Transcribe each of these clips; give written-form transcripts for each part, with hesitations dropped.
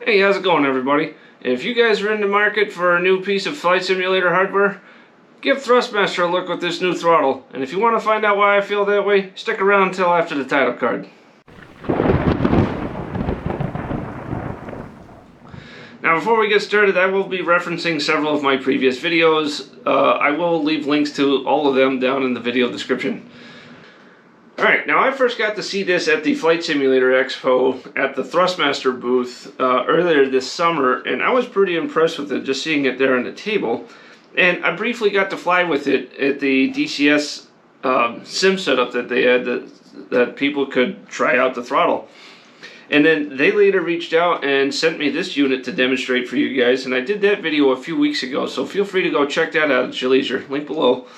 Hey, how's it going, everybody? If you guys are in the market for a new piece of flight simulator hardware, give Thrustmaster a look with this new throttle. And if you want to find out why I feel that way, stick around until after the title card. Now, before we get started, I will be referencing several of my previous videos. I will leave links to all of them down in the video description. Alright, now I first got to see this at the Flight Simulator Expo at the Thrustmaster booth earlier this summer, and I was pretty impressed with it, just seeing it there on the table. And I briefly got to fly with it at the DCS sim setup that they had that people could try out the throttle. And then they later reached out and sent me this unit to demonstrate for you guys, and I did that video a few weeks ago, so feel free to go check that out at your leisure. Link below.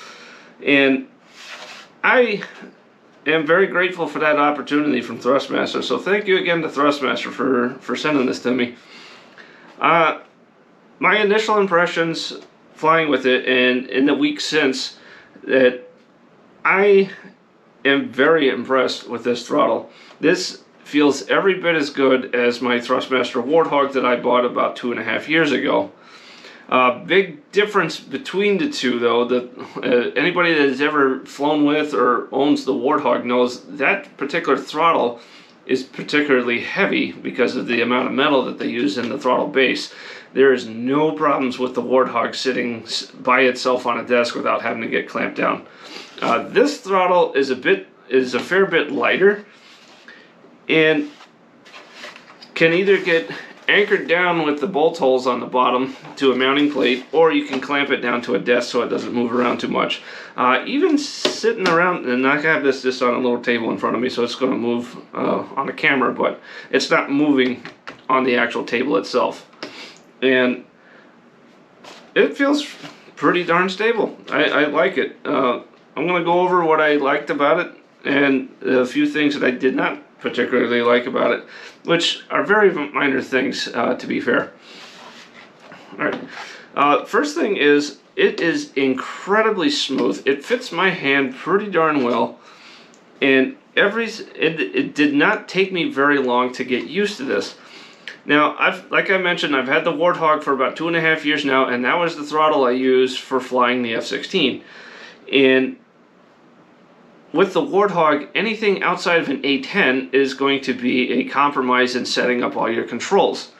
And I am very grateful for that opportunity from Thrustmaster, so thank you again to Thrustmaster for sending this to me. My initial impressions flying with it, and in the week since, that I am very impressed with this throttle. This feels every bit as good as my Thrustmaster Warthog that I bought about 2.5 years ago. Big difference between the two, though, that anybody that has ever flown with or owns the Warthog knows that particular throttle is particularly heavy because of the amount of metal that they use in the throttle base. There is no problems with the Warthog sitting by itself on a desk without having to get clamped down. This throttle is a fair bit lighter and can either get anchored down with the bolt holes on the bottom to a mounting plate, or you can clamp it down to a desk so it doesn't move around too much. Even sitting around, and I have this just on a little table in front of me, so it's going to move on the camera, but it's not moving on the actual table itself. And it feels pretty darn stable. I like it. I'm going to go over what I liked about it and a few things that I did not particularly like about it, which are very minor things, to be fair. Alright, first thing is, it is incredibly smooth. It fits my hand pretty darn well, and it did not take me very long to get used to this. Now, like I mentioned, I've had the Warthog for about 2.5 years now, and that was the throttle I used for flying the F-16. And with the Warthog, anything outside of an A10 is going to be a compromise in setting up all your controls.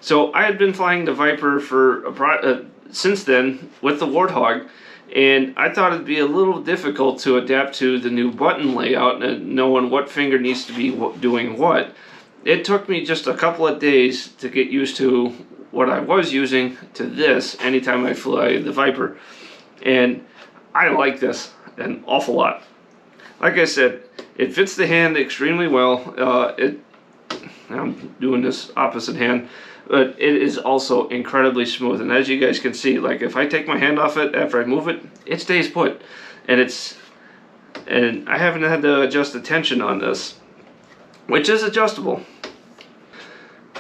So I had been flying the Viper for since then with the Warthog, and I thought it'd be a little difficult to adapt to the new button layout and knowing what finger needs to be doing what. It took me just a couple of days to get used to what I was using to this anytime I fly the Viper. And I like this an awful lot. Like I said, it fits the hand extremely well. I'm doing this opposite hand, but it is also incredibly smooth. And as you guys can see, like if I take my hand off it after I move it, it stays put. And I haven't had to adjust the tension on this, which is adjustable.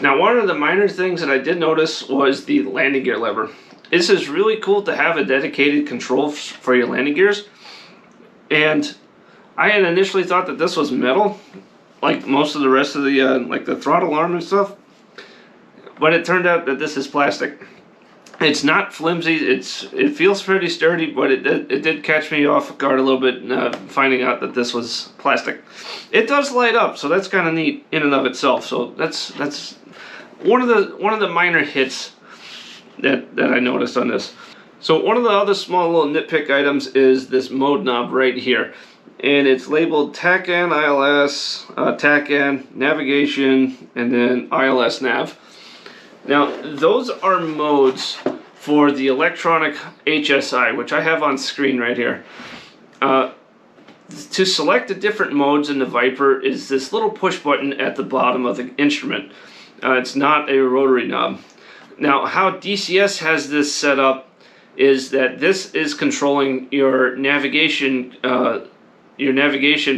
Now, one of the minor things that I did notice was the landing gear lever. This is really cool to have a dedicated control for your landing gears. And I had initially thought that this was metal, like most of the rest of the like the throttle arm and stuff, but it turned out that this is plastic. It's not flimsy. It feels pretty sturdy, but it did catch me off guard a little bit finding out that this was plastic. It does light up, so that's kind of neat in and of itself. So that's one of the minor hits that I noticed on this. So one of the other small little nitpick items is this mode knob right here. And it's labeled TACAN, ILS, TACAN, navigation, and then ILS nav. Now, those are modes for the electronic HSI, which I have on screen right here. To select the different modes in the Viper is this little push button at the bottom of the instrument. It's not a rotary knob. Now, how DCS has this set up is that this is controlling your navigation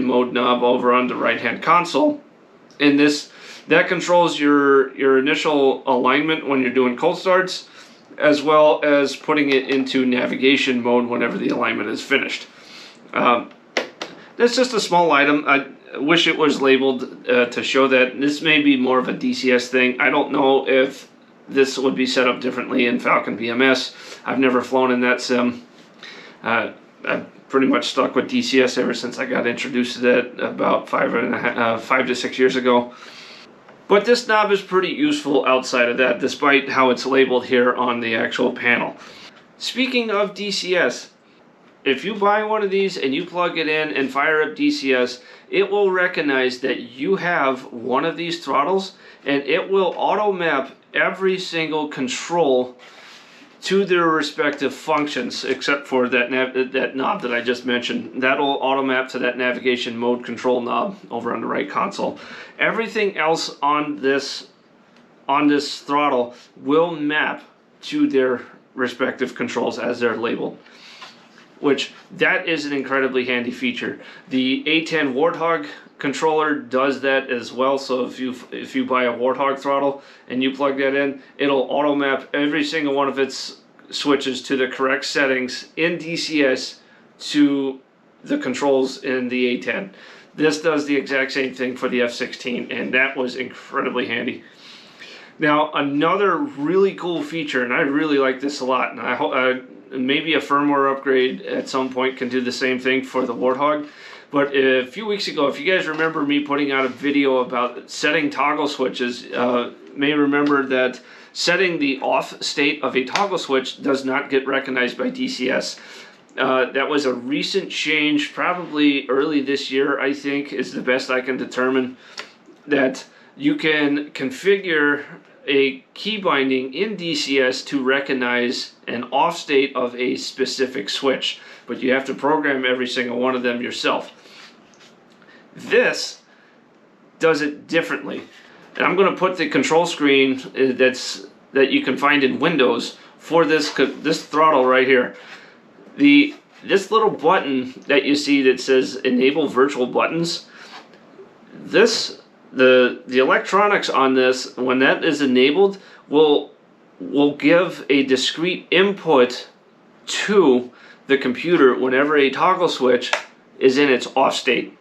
mode knob over on the right hand console, and that controls your initial alignment when you're doing cold starts, as well as putting it into navigation mode whenever the alignment is finished. That's just a small item. wish it was labeled to show that. This may be more of a DCS thing. I don't know if this would be set up differently in Falcon BMS. I've never flown in that sim. I've pretty much stuck with DCS ever since I got introduced to that about 5 to 6 years ago. But this knob is pretty useful outside of that, despite how it's labeled here on the actual panel. Speaking of DCS, if you buy one of these and you plug it in and fire up DCS, it will recognize that you have one of these throttles, and it will auto map every single control to their respective functions, except for that knob that I just mentioned. That'll auto map to that navigation mode control knob over on the right console. Everything else on this throttle will map to their respective controls as they're labeled, which that is an incredibly handy feature. The A10 Warthog controller does that as well. So if you buy a Warthog throttle and you plug that in, it'll auto map every single one of its switches to the correct settings in DCS to the controls in the A10. This does the exact same thing for the F16, and that was incredibly handy. Now, another really cool feature, and I really like this a lot, and I hope maybe a firmware upgrade at some point can do the same thing for the Warthog. But a few weeks ago, if you guys remember me putting out a video about setting toggle switches, may remember that setting the off state of a toggle switch does not get recognized by DCS. That was a recent change, probably early this year, I think, is the best I can determine, that you can configure a key binding in DCS to recognize an off state of a specific switch, but you have to program every single one of them yourself. This does it differently, and I'm going to put the control screen that you can find in Windows for this throttle right here. This little button that you see that says enable virtual buttons, the electronics on this, when that is enabled, will give a discrete input to the computer whenever a toggle switch is in its off state.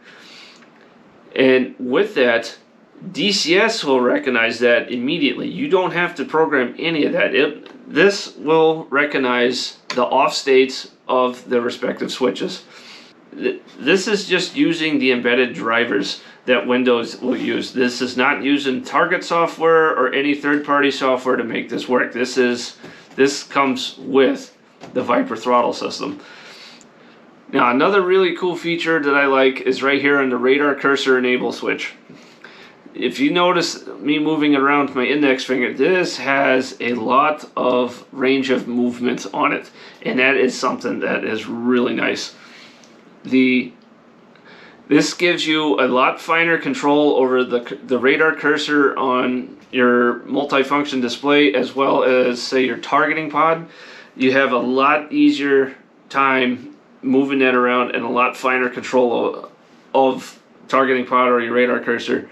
And with that, DCS will recognize that immediately. You don't have to program any of that. This will recognize the off states of the respective switches. This is just using the embedded drivers that Windows will use. This is not using target software or any third-party software to make this work. This comes with the Viper throttle system. Now, another really cool feature that I like is right here on the radar cursor enable switch. If you notice me moving around with my index finger, this has a lot of range of movement on it, and that is something that is really nice. This gives you a lot finer control over the radar cursor on your multifunction display, as well as, say, your targeting pod. You have a lot easier time moving that around and a lot finer control of targeting pod or your radar cursor.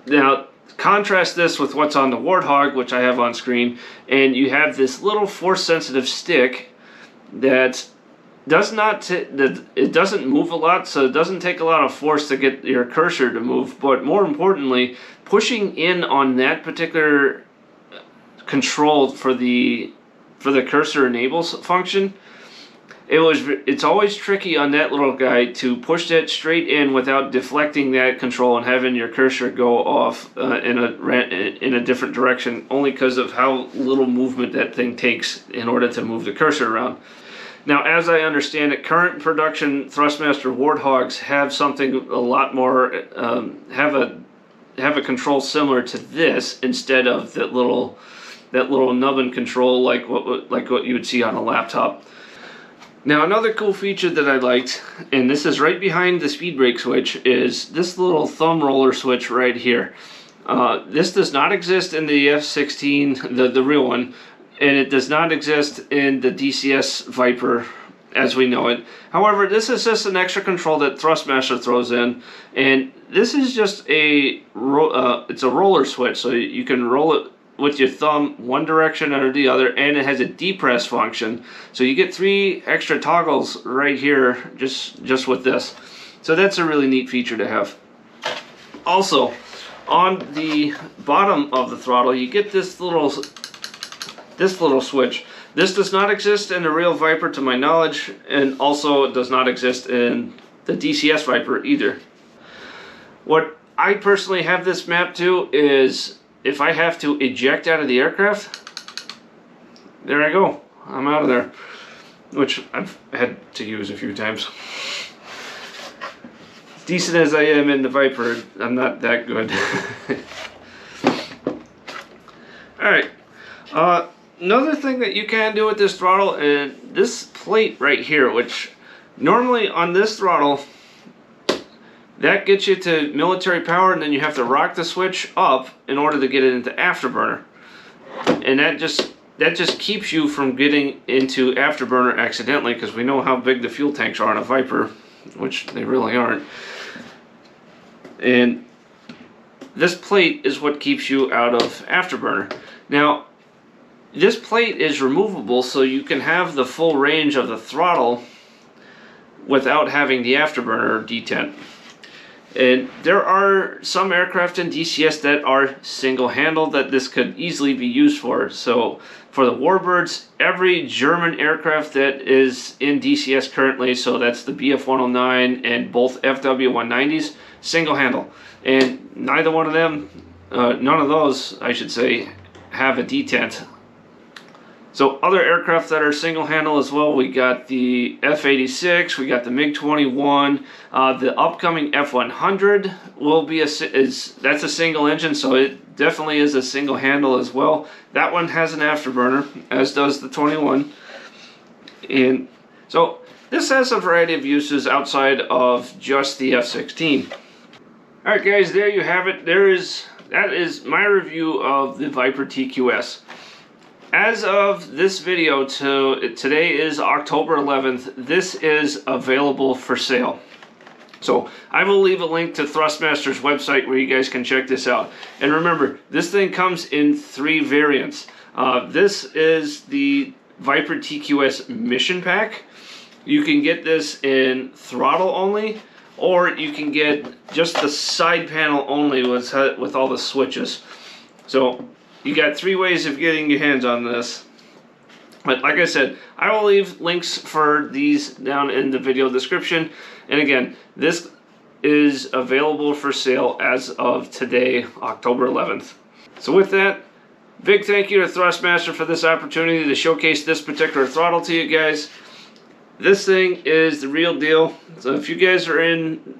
Now, contrast this with what's on the Warthog, which I have on screen, and you have this little force-sensitive stick that it doesn't move a lot, so it doesn't take a lot of force to get your cursor to move. But more importantly, pushing in on that particular control for the cursor enables function, it's always tricky on that little guy to push that straight in without deflecting that control and having your cursor go off in a different direction, only because of how little movement that thing takes in order to move the cursor around. Now, as I understand it, current production Thrustmaster Warthogs have something a lot more, have a control similar to this instead of that little nubbin control like what you would see on a laptop. Now, another cool feature that I liked, and this is right behind the speed brake switch, is this little thumb roller switch right here. This does not exist in the F16, the real one, and it does not exist in the DCS Viper as we know it. However, this is just an extra control that Thrustmaster throws in, and this is just it's a roller switch, so you can roll it with your thumb one direction or the other, and it has a depress function, so you get 3 extra toggles right here just with this. So that's a really neat feature to have. Also, on the bottom of the throttle, you get this little switch. This does not exist in the real Viper to my knowledge, and also it does not exist in the DCS Viper either. What I personally have this mapped to is if I have to eject out of the aircraft, there I go. I'm out of there, which I've had to use a few times. Decent as I am in the Viper, I'm not that good. Alright, another thing that you can do with this throttle is this plate right here, which normally on this throttle, that gets you to military power, and then you have to rock the switch up in order to get it into afterburner. And that just keeps you from getting into afterburner accidentally, because we know how big the fuel tanks are on a Viper, which they really aren't. And this plate is what keeps you out of afterburner. Now, this plate is removable, so you can have the full range of the throttle without having the afterburner detent. And there are some aircraft in DCS that are single-handled that this could easily be used for. So for the Warbirds, every German aircraft that is in DCS currently, so that's the Bf-109 and both FW-190s, single-handle. And neither one of them, none of those, I should say, have a detent. So other aircraft that are single-handle as well, we got the F-86, we got the MiG-21, the upcoming F-100 will be that's a single engine, so it definitely is a single handle as well. That one has an afterburner, as does the 21. And so this has a variety of uses outside of just the F-16. Alright guys, there you have it. That is my review of the Viper TQS. As of this video, today is October 11th, this is available for sale. So I will leave a link to Thrustmaster's website where you guys can check this out. And remember, this thing comes in 3 variants. This is the Viper TQS Mission Pack. You can get this in throttle only, or you can get just the side panel only with all the switches. So you got 3 ways of getting your hands on this. But like I said, I will leave links for these down in the video description. And again, this is available for sale as of today, October 11th. So with that, big thank you to Thrustmaster for this opportunity to showcase this particular throttle to you guys. This thing is the real deal. So if you guys are in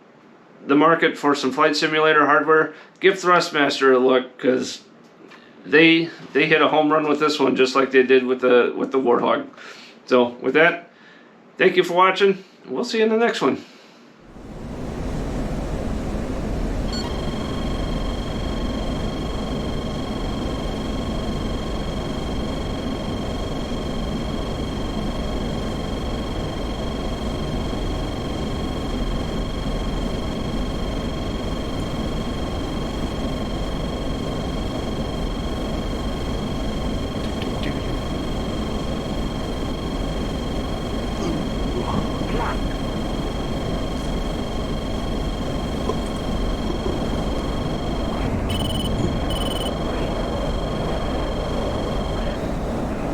the market for some flight simulator hardware, give Thrustmaster a look, because they hit a home run with this one, just like they did with the Warthog. So with that, thank you for watching. We'll see you in the next one.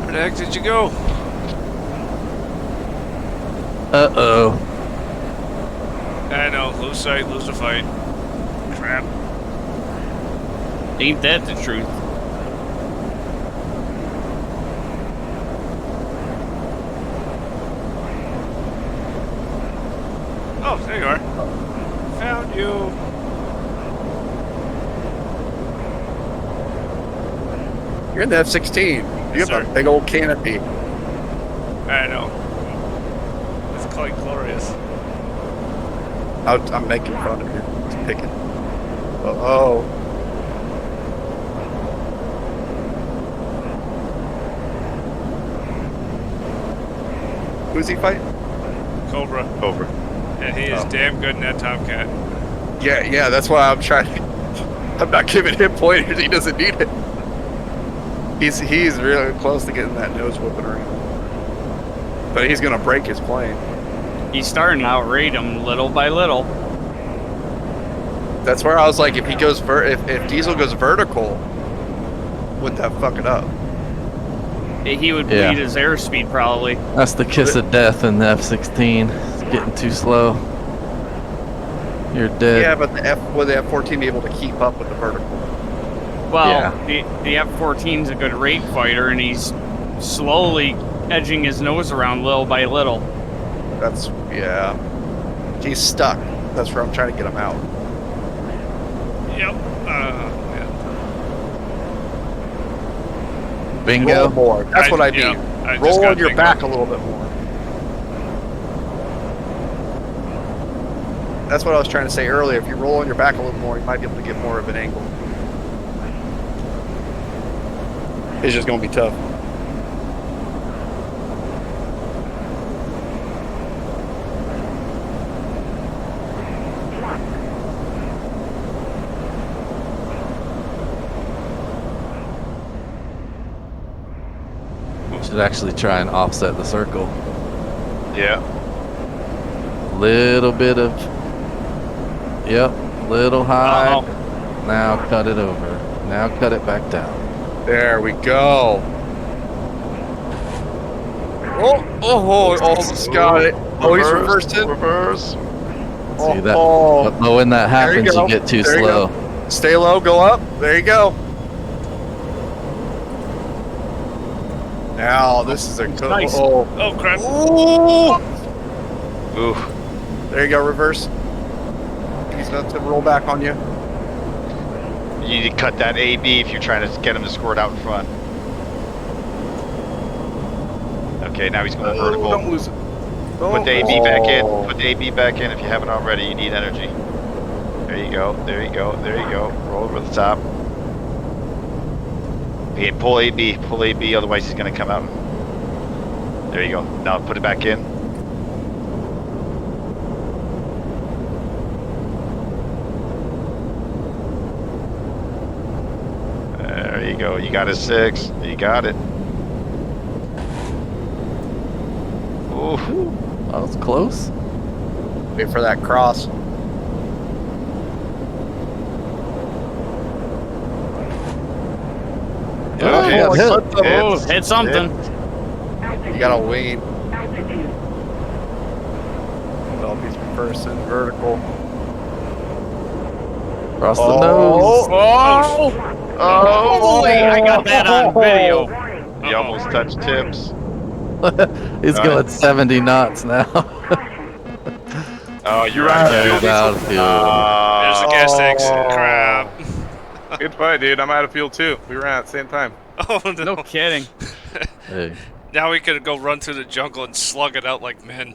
Where the heck did you go? Uh-oh. I know, lose sight, lose the fight. Crap. Ain't that the truth? Oh, there you are. Found you. You're in the F-16. You Yes, have sir. a big old canopy. I know. It's quite glorious. I'm making fun of you. Just picking. Oh. Who's he fighting? Cobra. Over. And he is damn good in that Tomcat. Yeah, that's why I'm trying to... I'm not giving him pointers. He doesn't need it. He's really close to getting that nose whooping around. But he's going to break his plane. He's starting to outrate him little by little. That's where I was like, if he goes if Diesel goes vertical, wouldn't that fuck it up? He would Yeah. bleed his airspeed probably. That's the kiss of death in the F-16. It's getting too slow. You're dead. Yeah, but would the F-14 be able to keep up with the vertical? Well, the F-14's a good rate fighter, and he's slowly edging his nose around little by little. Yeah. He's stuck. That's where I'm trying to get him out. Yep. Yeah. Bingo. Roll more. That's what I mean. Yeah, I just Roll got on your bingo. back a little bit more. That's what I was trying to say earlier. If you roll on your back a little more, you might be able to get more of an angle. It's just going to be tough. Should actually try and offset the circle. Yeah. Little bit of. Yep. Little high. Uh-oh. Now cut it over. Now cut it back down. There we go. Almost got it. Oh, he's reversing. Reverse. See that? Oh, But when that There you happens, go. you get too There you slow. stay low, go up. There you go. Now this is a good. Nice. Oh, Oh crap! Ooh. there you go. Reverse. He's about to roll back on you. You need to cut that AB if you're trying to get him to score it out in front. Okay, now he's going vertical. Don't lose it. Put the AB back in. Put the AB back in if you haven't already. You need energy. There you go. There you go. There you go. Roll over the top. Okay, pull AB. Pull AB, otherwise he's going to come out. There you go. Now put it back in. There you go. You got a 6. You got it. Ooh. That was close. Wait for that cross. Okay, Oh, hit. Oh, hit something. You gotta lean. Oh, he's reversing vertical. Across the nose. Holy, I got that on video. You almost touched tips. He's going 70 knots now. Oh, you're He's right. out of fuel. There's the gas tanks. Crap. Goodbye, dude. I'm out of fuel too. We ran at the same time. Oh no. No kidding. Hey. Now we could go run through the jungle and slug it out like men.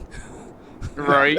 Right.